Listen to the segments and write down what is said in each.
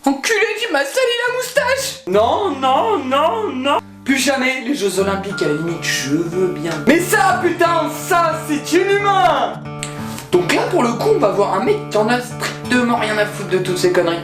Enculé, tu m'as sali la moustache! Non. Plus jamais les Jeux Olympiques, à la limite, je veux bien. Mais ça, putain, ça, c'est inhumain! Donc là, pour le coup, on va voir un mec qui en a strictement rien à foutre de toutes ces conneries.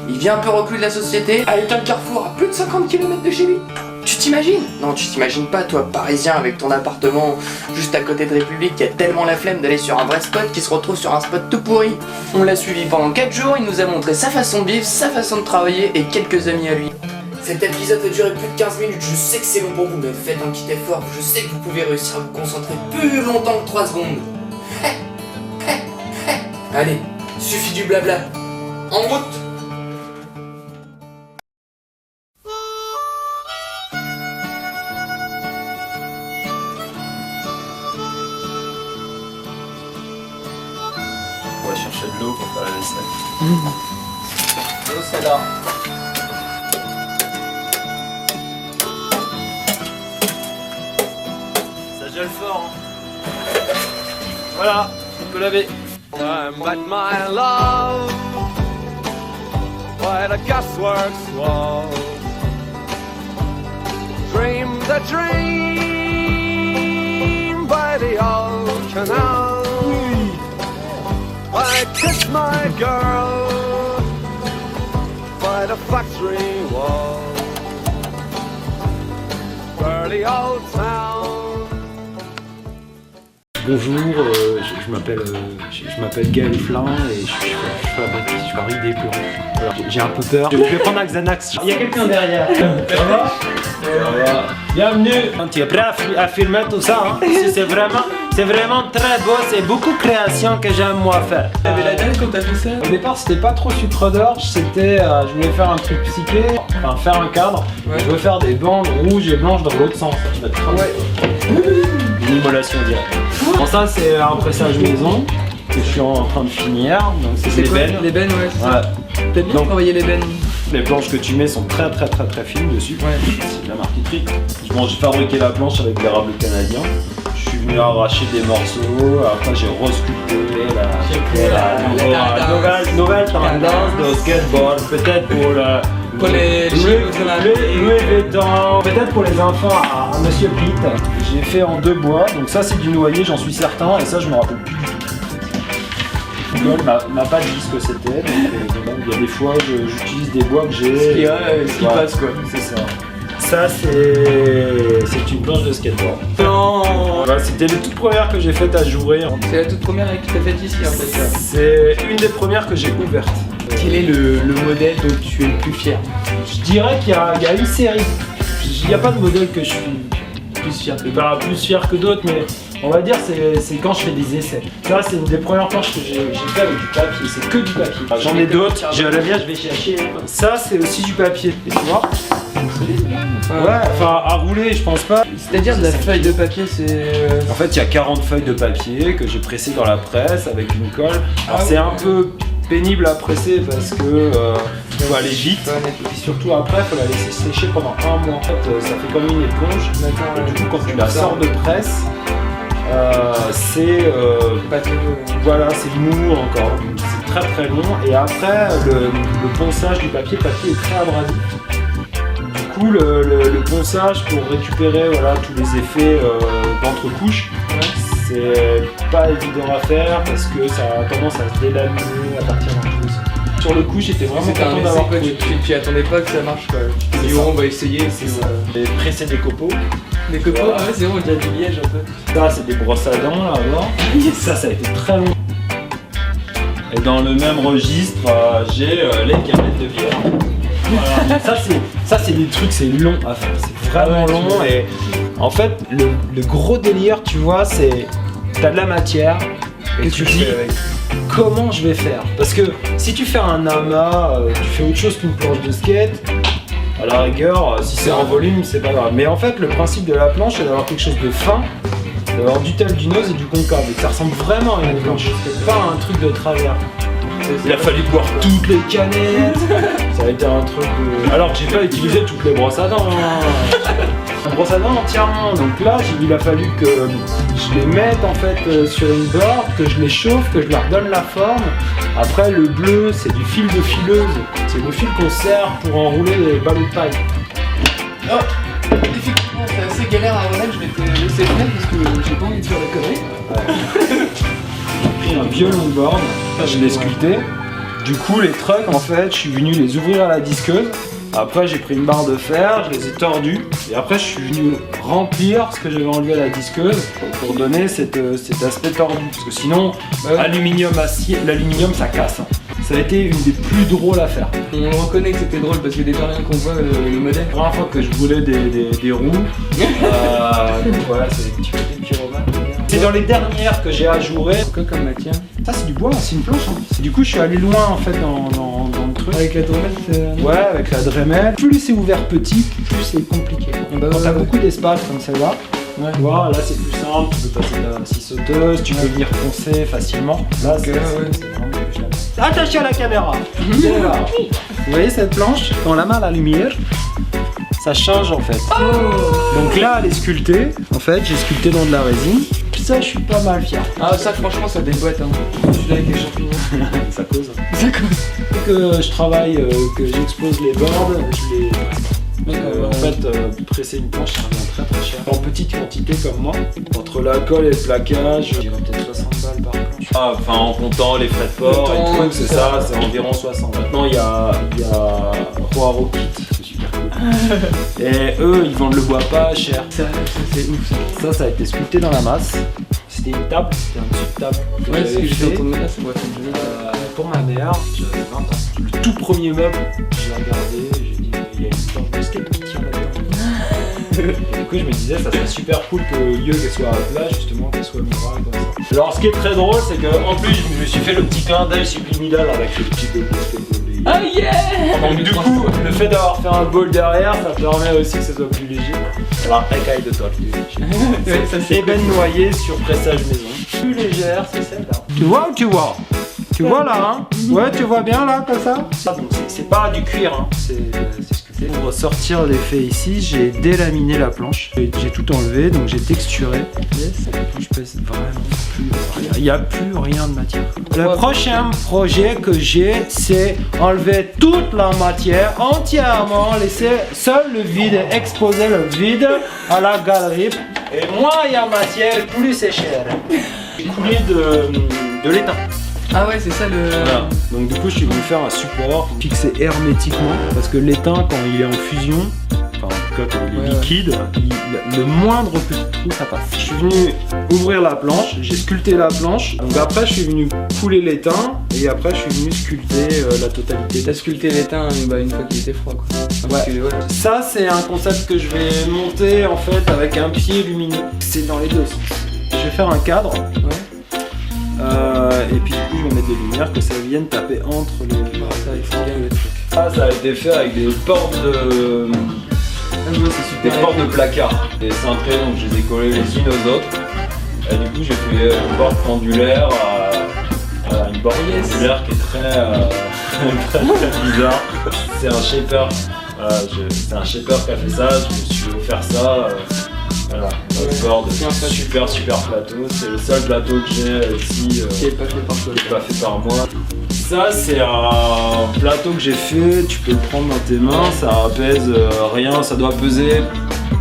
Il vient un peu reclus de la société, avec un carrefour à plus de 50 km de chez lui. Tu t'imagines? Non, tu t'imagines pas, toi, parisien, avec ton appartement juste à côté de République, qui a tellement la flemme d'aller sur un vrai spot, qui se retrouve sur un spot tout pourri. On l'a suivi pendant 4 jours, il nous a montré sa façon de vivre, sa façon de travailler et quelques amis à lui. Cet épisode va durer plus de 15 minutes, je sais que c'est long pour vous, mais faites un petit effort, je sais que vous pouvez réussir à vous concentrer plus longtemps que 3 secondes. Allez, suffit du blabla. En route! On va chercher de l'eau pour faire la vaisselle. L'eau c'est là. Ça gèle fort hein. Voilà, on peut laver. But my love, why the gasworks slow. Dream the dream by the old canal. I kiss my girl by the factory wall. Early old town. Bonjour, je m'appelle Gaël Flin et je fabrique des plans. Alors, j'ai un peu peur. Je vais prendre un Xanax. Il y a quelqu'un derrière. Ça va? Bienvenue. Tu es prêt à filmer tout ça hein? C'est vraiment très beau, c'est beaucoup de création que j'aime moi faire. T'avais la dalle quand t'as fait ça? Au départ c'était pas trop sucre d'orge, c'était je voulais faire un truc psyché, enfin faire un cadre. Ouais. Je veux faire des bandes rouges et blanches dans l'autre sens. Tu vas te cramer. Ouais. Une immolation directe. Bon ça c'est un pressage maison que je suis en train de finir, donc c'est les bennes. Les bennes, ouais. Ouais. T'aimes bien Donc, travailler les bennes? les planches que tu mets sont très fines dessus. Ouais. C'est de la marqueterie. Bon, j'ai fabriqué la planche avec des rables canadiens. Je suis venu arracher des morceaux, après j'ai resculpté la nouvelle tendance de skateboard, peut-être pour les Louis Vuitton, peut-être pour les enfants à Monsieur Pitt. J'ai fait en 2 bois, donc ça c'est du noyer, j'en suis certain, et ça je me rappelle plus du tout. Google m'a pas dit ce que c'était, donc il y a des fois j'utilise des bois que j'ai. Ce qui passe quoi. C'est ça. Ça c'est une planche de skateboard. Non. Voilà, c'était les toutes premières que j'ai faites à jouer. C'est la toute première que t'as faite ici en fait. C'est une des premières que j'ai ouvertes. Quel est le modèle dont tu es le plus fier? Je dirais qu'il y a une série. Il n'y a pas de modèle que je suis Plus fier que pas plus fier que d'autres, mais on va dire c'est quand je fais des essais. Ça c'est une des premières planches que j'ai fait avec du papier, c'est que du papier. J'en ai d'autres, j'ai la mienne, je vais chercher. Ça c'est aussi du papier, et tu vois. Ouais, enfin à rouler je pense pas. C'est-à-dire de la feuille de papier, c'est... En fait il y a 40 feuilles de papier que j'ai pressées dans la presse avec une colle. Alors c'est un peu pénible à presser parce que faut aller vite. Et surtout après il faut la laisser sécher pendant 1 mois. En fait ça fait comme une éponge. Et du coup quand tu la sors de presse, c'est voilà, c'est mou encore. C'est très long. Et après le ponçage du papier, le papier est très abrasif. Du coup le ponçage pour récupérer voilà, tous les effets d'entre-couches, c'est pas évident à faire parce que ça a tendance à se délaminer à partir d'un coup. Sur le coup j'étais vraiment content d'avoir trouvé. Tu attendais pas que ça marche quoi. Tu t'es dit on va essayer. C'est ça. Et presser des copeaux. Des copeaux, Voilà. ah ouais c'est bon, on dirait du liège un peu. Ça c'est des brosses à dents là alors. Ça a été très long. Et dans le même registre j'ai les canettes de bière. Voilà. Ça c'est des trucs, c'est long à faire, c'est vraiment long et en fait le gros délire tu vois c'est t'as de la matière et tu te dis comment je vais faire parce que si tu fais un amas, tu fais autre chose qu'une planche de skate, à la rigueur si c'est en volume c'est pas grave, mais en fait le principe de la planche c'est d'avoir quelque chose de fin, d'avoir du taldineuse et du concave et que ça ressemble vraiment à une planche, c'est pas un truc de travers. Il a fallu boire toutes les canettes. Ça a été un truc de... Alors que j'ai pas utilisé toutes les brosses à dents. La brosse à dents entièrement. Donc là, il a fallu que je les mette en fait sur une board, que je les chauffe, que je leur donne la forme. Après, le bleu, c'est du fil de fileuse. C'est le fil qu'on sert pour enrouler les ballons de paille. Oh, effectivement, c'est assez galère à remettre, je vais te laisser le mettre parce que j'ai pas envie de faire des conneries. J'ai pris un violon de board, je l'ai sculpté. Du coup, les trucks, en fait, je suis venu les ouvrir à la disqueuse. Après, j'ai pris une barre de fer, je les ai tordus. Et après, je suis venu remplir ce que j'avais enlevé à la disqueuse pour donner cet aspect tordu. Parce que sinon, l'aluminium, ça casse. Hein. Ça a été une des plus drôles à faire. On reconnaît que c'était drôle parce que déjà rien qu'on voit le modèle. La première fois que je voulais des roues, voilà, c'est des petits romans. C'est dans les dernières que j'ai ajouré. Quoi comme matière? Ça, c'est du bois, c'est une planche. Hein. Du coup, je suis allé loin en fait dans le truc. Avec la Dremel, Ouais, avec la Dremel. Plus c'est ouvert petit, plus c'est compliqué. Bah Quand ouais, t'as ouais. beaucoup d'espace comme celle-là, Ouais. tu vois, là c'est plus simple, tu peux passer ta scie sauteuse, tu peux venir poncer facilement. Là, c'est ouais. vraiment plus simple. Attention à la caméra. C'est là. Vous voyez cette planche, quand on la met à la lumière, ça change en fait. Donc là, elle est sculptée. En fait, j'ai sculpté dans de la résine. Ça, je suis pas mal fier. Ah ça franchement ça déboîte hein. Celui-là avec les champignons. Ça cause. Ça cause. Dès que je travaille, que j'expose les boards, je les D'accord, en fait, presser une planche, ça revient très très cher. En petite quantité comme moi, entre la colle et le plaquage, je dirais peut-être 60 balles par planche. Ah, enfin en comptant les frais de port Le et temps, tout, ouais, c'est c'est ça, ça. c'est environ 60. Maintenant, il y a Roi Rockit, c'est super cool. Et eux, ils vendent le bois pas cher. Ça c'est ouf ça. Ça a été sculpté dans la masse. C'était une table, c'était un dessus de table. Que Ouais, c'est ce j'avais que j'étais fait. en train de me dire, c'est moi comme je Pour ma mère, j'avais 20 ans. Le tout premier meuble, j'ai regardé, j'ai dit, il y a une planche de skate qui tient là-dedans. Et du coup, je me disais, ça serait super cool que le lieu qu'elle soit à plat, justement, qu'elle soit murale comme ça. Alors, ce qui est très drôle, c'est qu'en plus, je me suis fait le petit clin d'œil subliminal avec le petit bol de skateboard. Ah yeah. Donc, du coup, le fait d'avoir fait un bol derrière, ça permet aussi que ce soit plus léger. Alors, écaille de tortue. Ouais, ça c'est Ébène noyée sur pressage maison. Plus légère, c'est celle-là. Tu vois ou tu vois? Tu vois là, hein? Ouais, tu vois bien là, comme ça? Donc c'est pas du cuir, hein. C'est sculpté. Pour sortir l'effet ici, j'ai délaminé la planche. J'ai tout enlevé, donc j'ai texturé. Yes. Je pèse vraiment plus rien. Il n'y a plus rien de matière. Le prochain projet que j'ai, c'est enlever toute la matière entièrement, laisser seul le vide, exposer le vide à la galerie. Et moins il y a matière, plus c'est cher. J'ai coulé de l'étain. Ah ouais c'est ça le... Voilà. Donc du coup je suis venu faire un support fixé hermétiquement parce que l'étain quand il est en fusion, enfin en tout cas quand il est Ouais, liquide, le moindre petit trou ça passe. Je suis venu ouvrir la planche, j'ai sculpté la planche, donc après je suis venu couler l'étain et après je suis venu sculpter la totalité. T'as sculpté l'étain une fois qu'il était froid quoi. Parce que, ouais. Ça c'est un concept que je vais monter en fait avec un pied lumineux. C'est dans les deux sens. Je vais faire un cadre. Ouais. Et puis du coup je vais mettre des lumières que ça vienne taper entre les... Ça il faut bien le truc. Ça a été fait avec des portes de... Ah ouais c'est des super. portes de placard. Des cintrées, donc je les ai collées les unes aux autres. Et du coup j'ai fait une porte pendulaire, une porte Yes. pendulaire qui est très, très bizarre. C'est un shaper. Voilà, c'est un shaper qui a fait ça, je me suis offert ça. Voilà, notre board, c'est un plateau. super plateau. C'est le seul plateau que j'ai ici. Qui est pas fait par toi. Qui est pas fait par moi. Ça c'est un plateau que j'ai fait, tu peux le prendre dans tes mains, ça pèse rien, ça doit peser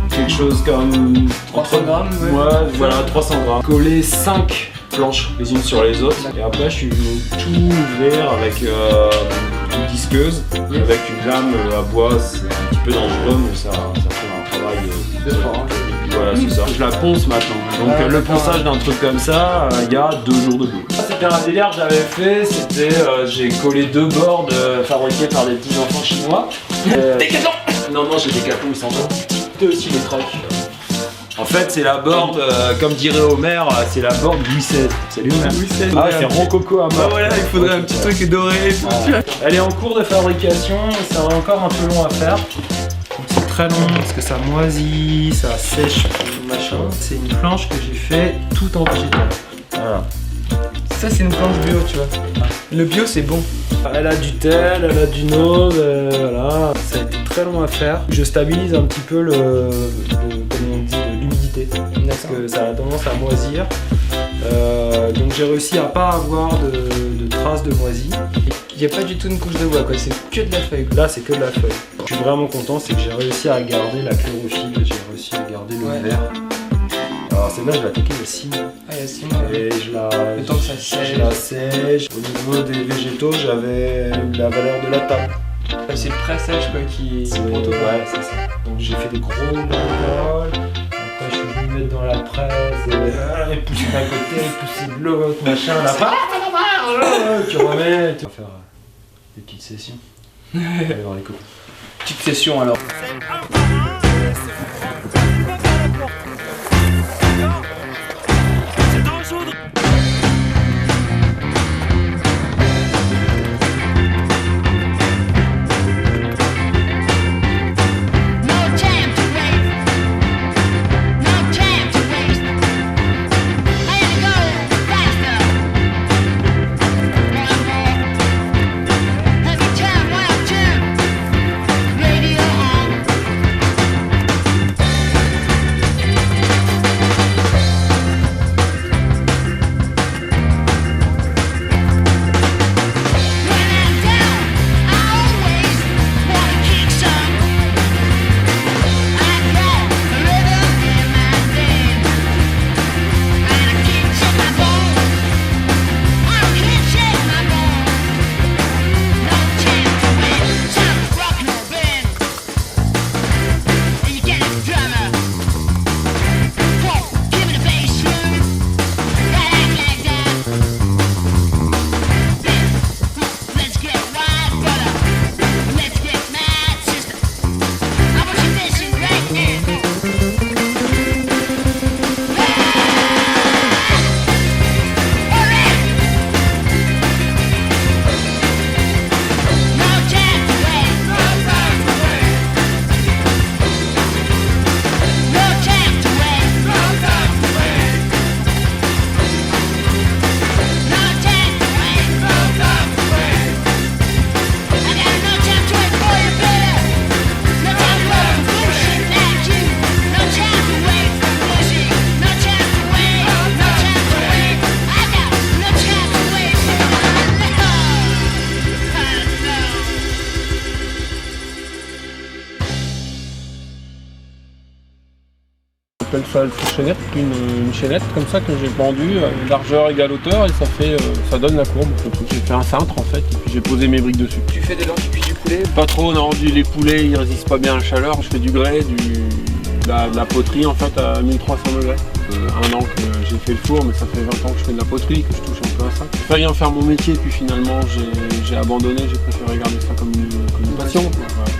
quelque chose comme 300 grammes, ouais. Ouais, voilà, 300 grammes. Coller 5 planches les unes sur les autres. Et après je suis venu tout ouvrir avec une disqueuse, avec une lame à bois, c'est un petit peu dangereux mais ça fait un travail De fort. voilà, c'est ça. Je la ponce maintenant. Donc le ponçage d'un truc comme ça, il y a 2 jours de boulot. C'était un délire que j'avais fait, c'était j'ai collé 2 boards fabriqués par des petits enfants chinois. Décathlon. Non, j'ai des Decathlon, ils sont encore petits aussi les trucs. En fait, c'est la board, comme dirait Homer, c'est la board Louis XVI. Salut Homer. Louis XVI, Ah, ouais. c'est rococo à mort. Bah voilà, il faudrait un petit truc doré et tout. Voilà. Elle est en cours de fabrication, ça va encore un peu long à faire. Donc c'est très long parce que ça moisit, ça sèche, machin. C'est une planche que j'ai fait tout en végétal. Voilà. ça c'est une planche bio, tu vois. Le bio c'est bon. Elle a du tel, elle a du nose, voilà. Ça a été très long à faire. Je stabilise un petit peu comment on dit, l'humidité. Parce que ça a tendance à moisir. Donc j'ai réussi à pas avoir de traces de moisi. Il n'y a pas du tout une couche de bois quoi, c'est que de la feuille. Là c'est que de la feuille. Je suis vraiment content, c'est que j'ai réussi à garder la chlorophylle, j'ai réussi à garder le vert. Alors celle-là je l'ai attaquée il y a 6 mois. Ah, il y a 6 mois. Et Le temps que ça sèche. je la sèche. Au niveau des végétaux, j'avais la valeur de la table. C'est le pré-sèche quoi qui prend tout. Ouais, c'est ça. Donc j'ai fait des gros banderoles. Après je suis venu mettre dans la presse et pousser d'un côté, pousser de l'autre, machin, là. Tu remets. Tu vas faire des petites sessions. Aller voir les copains. Petite session alors. J'appelle ça le fourchonnette, une chaînette comme ça que j'ai pendue, largeur égale hauteur, et ça fait, ça donne la courbe. J'ai fait un cintre en fait, et puis j'ai posé mes briques dessus. Tu fais des lentilles puis du poulet? Pas trop, non, les poulets ils résistent pas bien à la chaleur. Je fais du grès, de la poterie en fait à 1300 degrés. Un an que j'ai fait le four, mais ça fait 20 ans que je fais de la poterie, que je touche un peu à ça. J'ai failli en faire mon métier, puis finalement j'ai abandonné, j'ai préféré garder ça comme une passion. Ouais.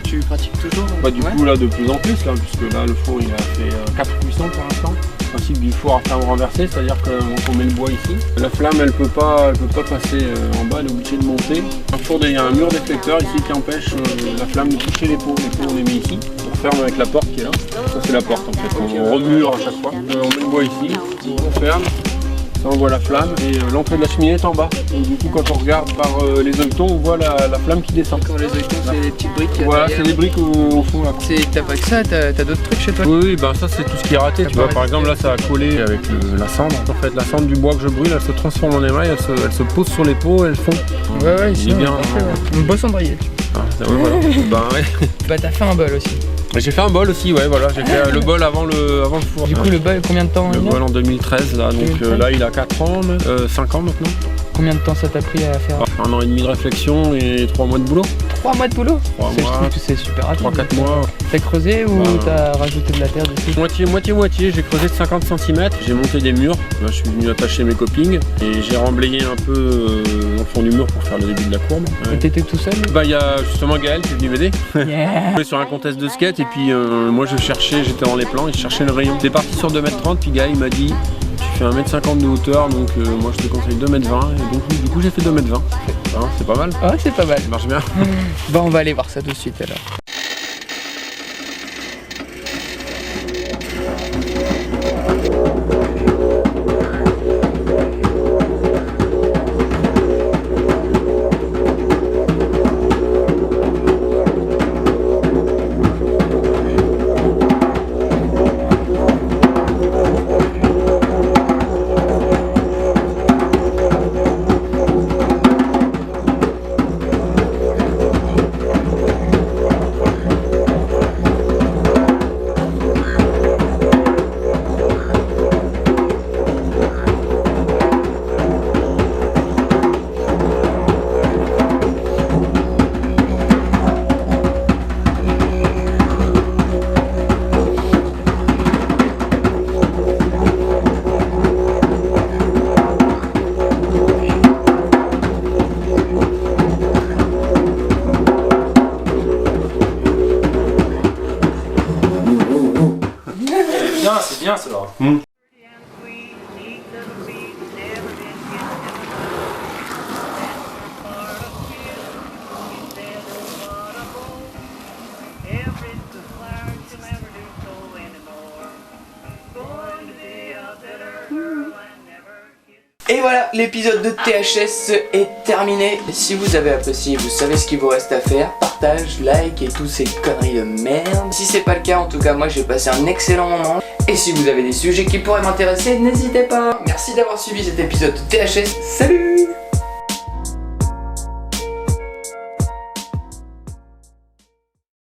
Tu pratiques toujours? Bah, du coup là de plus en plus, là, puisque là le four il a fait 4 cuissons pour l'instant. Le principe du four à flamme renversée, c'est-à-dire qu'on met le bois ici. La flamme elle peut pas passer en bas, elle est obligée de monter. Un four, il y a un mur déflecteur ici qui empêche la flamme de toucher les pots. Les pots on les met ici, on ferme avec la porte qui est là. Ça c'est la porte en fait, on remure à chaque fois. On met le bois ici, on ferme. Ça envoie la flamme et l'entrée de la cheminée est en bas. Donc, du coup quand on regarde par les œilletons, on voit la flamme qui descend. Quand les œilletons c'est des petites briques. Voilà, c'est des briques au fond là. T'as pas que ça, t'as d'autres trucs chez toi? Oui, ben ça c'est tout ce qui est raté. Tu vois, par exemple là ça a collé avec la cendre. En fait la cendre du bois que je brûle, elle se transforme en émail, elle se pose sur les pots, elle fond. Ouais, ici il est bien. Un beau cendrier. Ah, ouais, voilà. Ben ouais. Bah t'as fait un bol aussi. J'ai fait un bol aussi, ouais, voilà. J'ai fait le bol avant le four. Du coup le bol combien de temps? Le bol en 2013 là, donc là il a 4 ans, 5 ans maintenant. Combien de temps ça t'a pris à faire? 1 an et demi de réflexion et 3 mois de boulot. 3 mois de boulot? 3 mois. C'est super rapide. 3-4 mois. T'as creusé ou t'as rajouté de la terre dessus? Moitié, j'ai creusé de 50 cm, j'ai monté des murs, là, je suis venu attacher mes copings et j'ai remblayé un peu au fond du mur pour faire le début de la courbe. Et t'étais tout seul? Bah il y a justement Gaël qui est venu m'aider. Yeah. Je suis sur un contest de skate et puis moi j'étais dans les plans et je cherchais le rayon. J'étais parti sur 2m30 puis Gaël m'a dit tu fais 1m50 de hauteur donc moi je te conseille 2m20 et donc du coup j'ai fait 2m20. Hein, c'est pas mal. Ah c'est pas mal. Ça marche bien. Bah on va aller voir ça tout de suite alors. bien ça. Et voilà, l'épisode de THS est terminé. Si vous avez apprécié, vous savez ce qu'il vous reste à faire. Partage, like et toutes ces conneries de merde. Si c'est pas le cas, en tout cas, moi j'ai passé un excellent moment. Et si vous avez des sujets qui pourraient m'intéresser, n'hésitez pas. Merci d'avoir suivi cet épisode de THS. Salut!